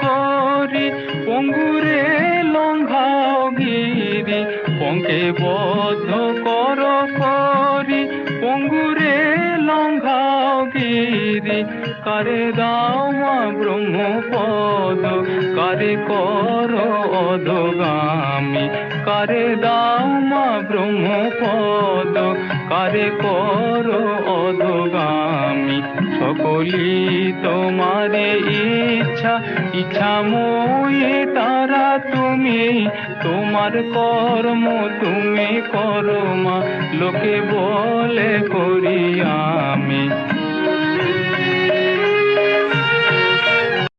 করি, পঙ্গুরে লঙ্ঘাও গিরি, পঙ্কে বদ্ধ কর করি, পঙ্গুরে লঙ্ঘাও গিরি। কারে দাও মা ব্রহ্মপদ, কারে কর অধগামী, কারে দাও মা ব্রহ্মপদ, কারে কর অধগামী। সকলি তোমারে ইচ্ছা, ইচ্ছাময়ী তারা তুমি, তোমার কর্ম তুমি করো মা, লোকে বলে করি আমি।